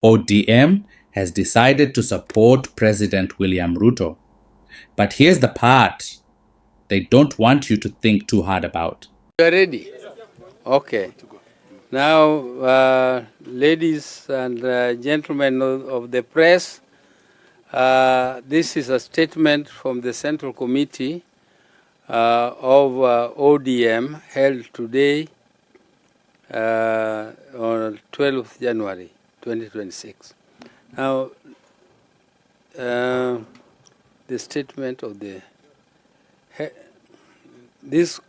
ODM has decided to support President William Ruto. But here's the part they don't want you to think too hard about. You're ready? Okay. Now, ladies and gentlemen of the press, this is a statement from the Central Committee of ODM held today on 12th January 2026. Now, the statement of this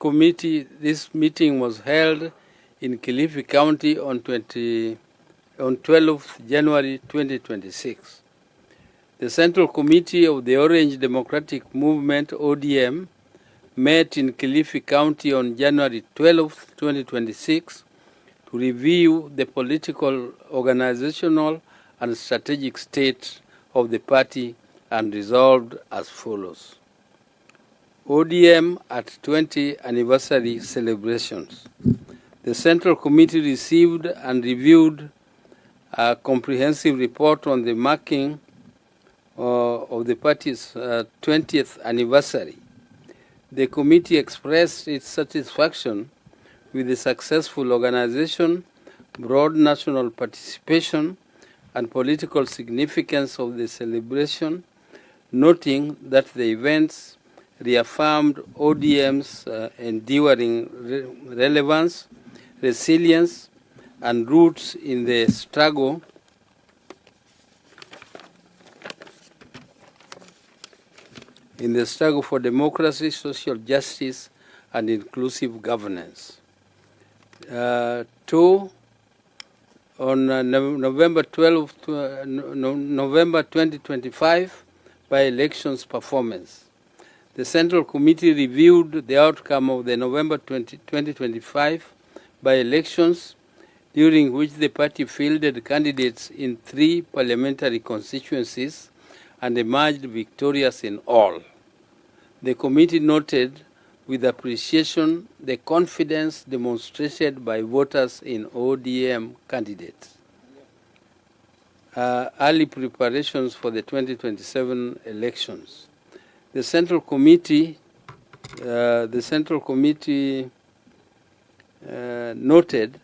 meeting was held in Kilifi County on 12th January 2026. The Central Committee of the Orange Democratic Movement, ODM, met in Kilifi County on January 12th, 2026 to review the political, organizational, and strategic state of the party and resolved as follows. ODM at 20th anniversary celebrations. The Central Committee received and reviewed a comprehensive report on the marking of the party's 20th anniversary. The committee expressed its satisfaction with the successful organization, broad national participation, and political significance of the celebration, noting that the events reaffirmed ODM's enduring relevance, resilience, and roots in the struggle for democracy, social justice, and inclusive governance. On November 2025, by elections performance. The Central Committee reviewed the outcome of the November 2025 by-elections, during which the party fielded candidates in 3 parliamentary constituencies and emerged victorious in all. The committee noted with appreciation the confidence demonstrated by voters in ODM candidates. Early preparations for the 2027 elections. The Central Committee noted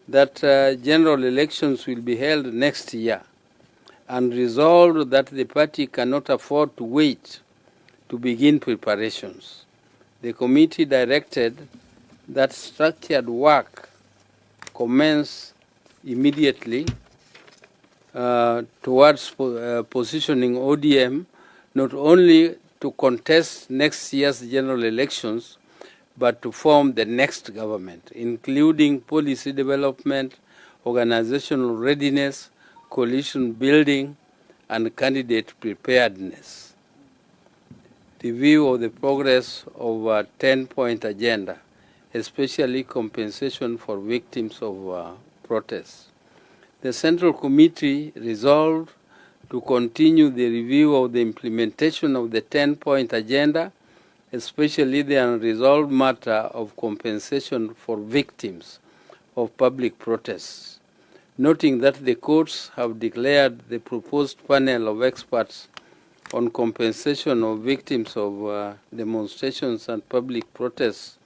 that general elections will be held next year and resolved that the party cannot afford to wait to begin preparations. The committee directed that structured work commence immediately towards positioning ODM not only to contest next year's general elections, but to form the next government, including policy development, organizational readiness, coalition building, and candidate preparedness. Review of the progress of a 10-point agenda, especially compensation for victims of protests. The Central Committee resolved to continue the review of the implementation of the 10-point agenda, especially the unresolved matter of compensation for victims of public protests, noting that the courts have declared the proposed panel of experts on compensation of victims of demonstrations and public protests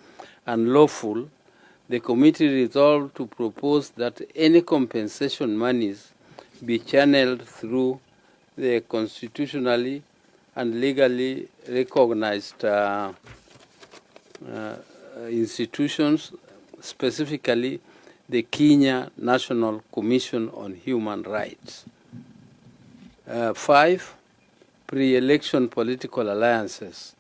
unlawful. The committee resolved to propose that any compensation monies be channeled through the constitutionally and legally recognized institutions, specifically the Kenya National Commission on Human Rights. 5. Pre-election political alliances.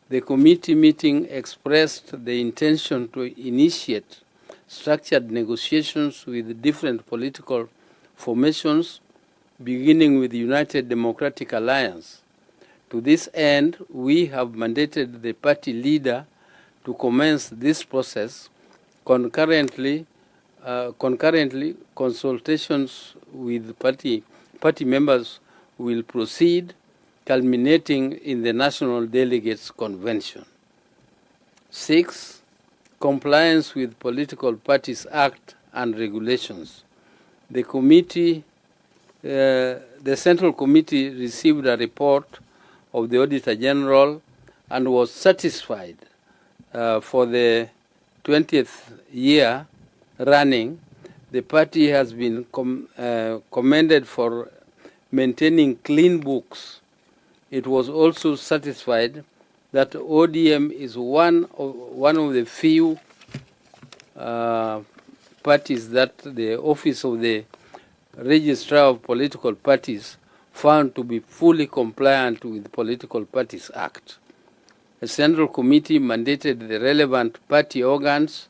The committee meeting expressed the intention to initiate structured negotiations with different political formations, beginning with the United Democratic Alliance. To this end, we have mandated the party leader to commence this process. Concurrently, consultations with party members will proceed, culminating in the National Delegates Convention. 6. Compliance with Political Parties Act and regulations. The committee the Central Committee received a report of the Auditor General and was satisfied for the 20th year running. The party has been commended for maintaining clean books. It was also satisfied that ODM is one of the few parties that the Office of the Registrar of Political Parties found to be fully compliant with the Political Parties Act. A Central Committee mandated the relevant party organs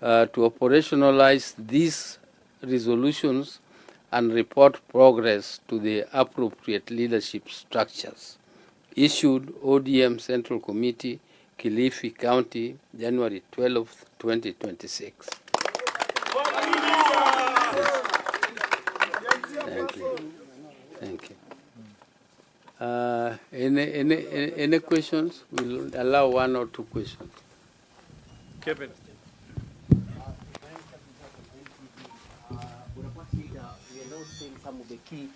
to operationalize these resolutions and report progress to the appropriate leadership structures. Issued ODM Central Committee, Kilifi County, January 12, 2026. Thank you. Thank you. Any questions? We'll allow one or two questions. Kevin. Some of the key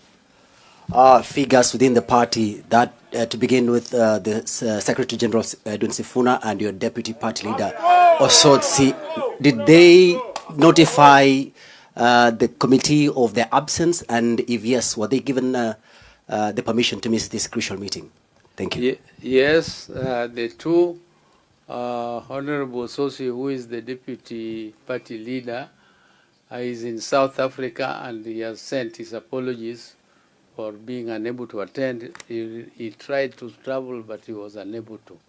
figures within the party that, to begin with, the Secretary General Edwin Sifuna and your Deputy Party Leader Osotsi, did they notify the committee of their absence? And if yes, were they given the permission to miss this crucial meeting? Thank you. Yes, the two, Honorable Osotsi, who is the Deputy Party Leader, is in South Africa, and he has sent his apologies for being unable to attend. He tried to travel, but he was unable to.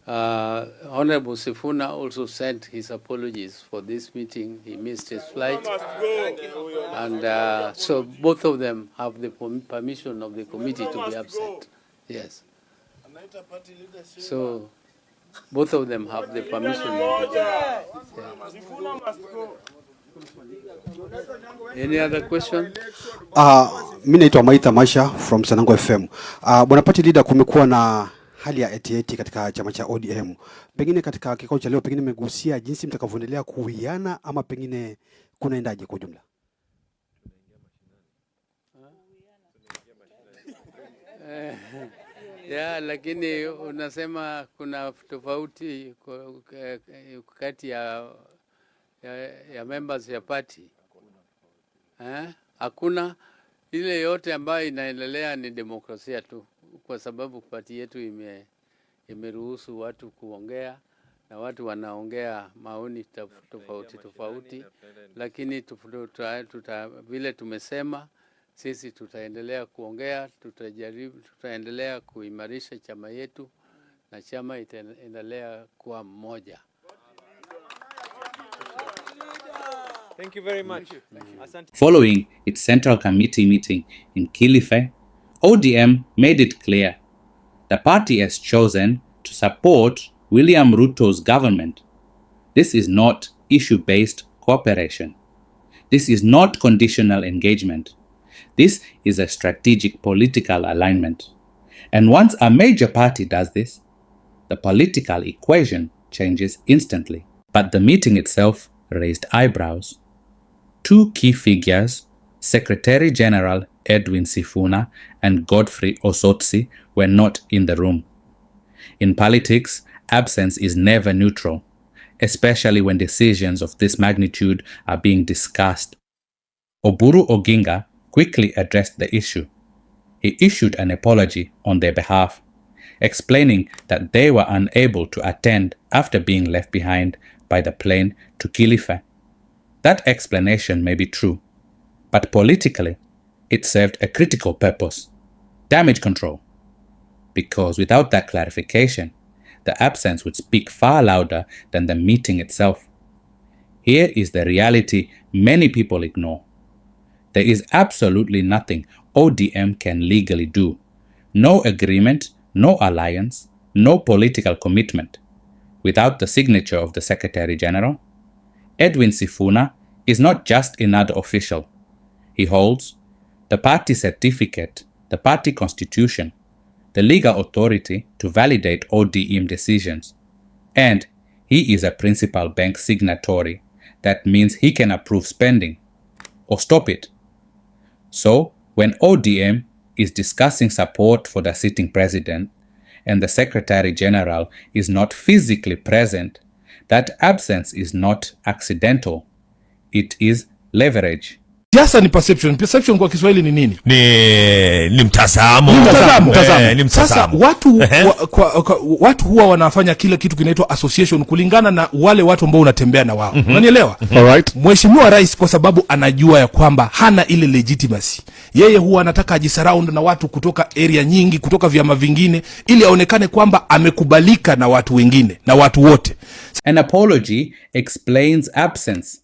Honorable Sifuna also sent his apologies for this meeting. He missed his flight. And so both of them have the permission of the committee to be absent. Yes. So both of them have the permission of the committee. Yeah. Any other question? Mimi naitwa Maitha Masha from Sanango FM. Bwana Party Leader, kumekuwa na hali ya etieti katika chama cha ODM. Pengine katika kikao cha leo pengine mmegusia jinsi mtakavyoendelea kuwiana ama pengine kunaendaje kwa jumla? Yeah, lakini unasema kuna tofauti kati ya members ya party. Hakuna. Ile yote ambayo inaendelea ni demokrasia tu, kwa sababu party yetu imeruhusu watu kuongea na watu wanaongea maoni tofauti, lakini vile tumesema sisi tutaendelea kuongea, tutaendelea kuimarisha chama yetu na chama itaendelea kuwa mmoja. Thank you very much. Following its Central Committee meeting in Kilifi, ODM made it clear the party has chosen to support William Ruto's government. This is not issue-based cooperation. This is not conditional engagement. This is a strategic political alignment. And once a major party does this, the political equation changes instantly. But the meeting itself raised eyebrows. Two key figures, Secretary General Edwin Sifuna and Godfrey Osotsi, were not in the room. In politics, absence is never neutral, especially when decisions of this magnitude are being discussed. Oburu Oginga quickly addressed the issue. He issued an apology on their behalf, explaining that they were unable to attend after being left behind by the plane to Kilifi. That explanation may be true, but politically, it served a critical purpose: damage control. Because without that clarification, the absence would speak far louder than the meeting itself. Here is the reality many people ignore. There is absolutely nothing ODM can legally do. No agreement, no alliance, no political commitment. Without the signature of the Secretary General, Edwin Sifuna is not just another official. He holds the party certificate, the party constitution, the legal authority to validate ODM decisions. And he is a principal bank signatory. That means he can approve spending or stop it. So, When ODM is discussing support for the sitting president and the Secretary General is not physically present, that absence is not accidental. It is leverage. Siasa ni perception. Perception kwa Kiswahili ni nini? Ni mtazamo. Sasa watu huwa wanafanya kile kitu kinaitwa association kulingana na wale watu ambao unatembea na wao. Unanielewa? Alright. Mheshimiwa Rais kwa sababu anajua ya kwamba hana ile legitimacy. Yeye huwa anataka ajisurround na watu kutoka area nyingi, kutoka vyama vingine ili aonekane kwamba amekubalika na watu wengine, na watu wote. An apology explains absence.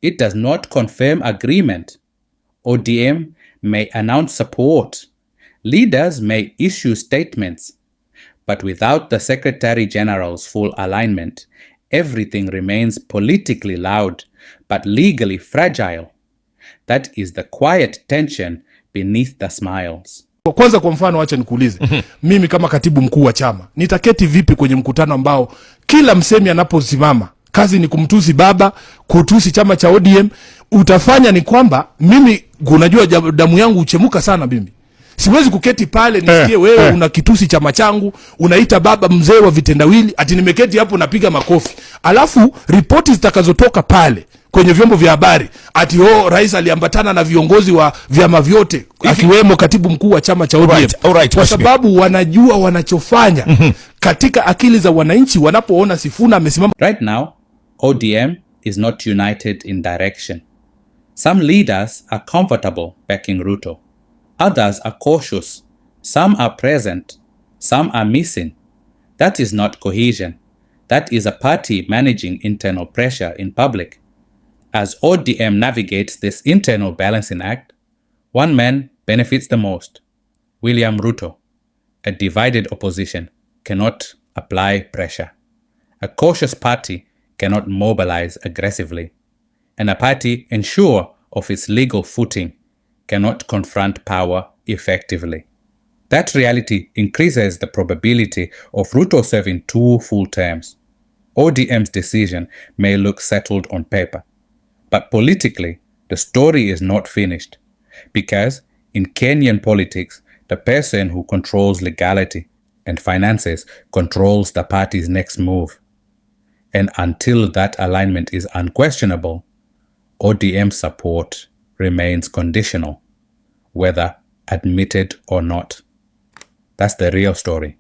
It does not confirm agreement. ODM may announce support. Leaders may issue statements. But without the Secretary General's full alignment, everything remains politically loud but legally fragile. That is the quiet tension beneath the smiles. Kwanza kwa mfano acha nikuulize. Mimi kama katibu mkuu wa chama, nitaketi vipi kwenye mkutano ambao kila msemi anaposimama kazi ni kumtusi baba, kutusi chama cha ODM? Utafanya ni kwamba mimi, unajua damu yangu uchemuka sana mimi. Siwezi kuketi pale nisikie wewe una kitusi chama changu, unaita baba mzee wa vitendawili, ati nimeketi hapo napiga makofi. Alafu ripoti zitakazotoka pale kwenye vyombo vya habari ati rais aliambatana na viongozi wa vyama vyote akiwemo katibu mkuu wa chama cha ODM. Kwa sababu wanajua wanachofanya katika akili za wananchi wanapoona Sifuna amesimama. Right now, ODM is not united in direction. Some leaders are comfortable backing Ruto. Others are cautious. Some are present. Some are missing. That is not cohesion. That is a party managing internal pressure in public. As ODM navigates this internal balancing act, one man benefits the most. William Ruto. A divided opposition cannot apply pressure. A cautious party cannot mobilize aggressively. And a party unsure of its legal footing cannot confront power effectively. That reality increases the probability of Ruto serving 2 full terms. ODM's decision may look settled on paper, but politically, the story is not finished, because in Kenyan politics, the person who controls legality and finances controls the party's next move. And until that alignment is unquestionable, ODM support remains conditional, whether admitted or not. That's the real story.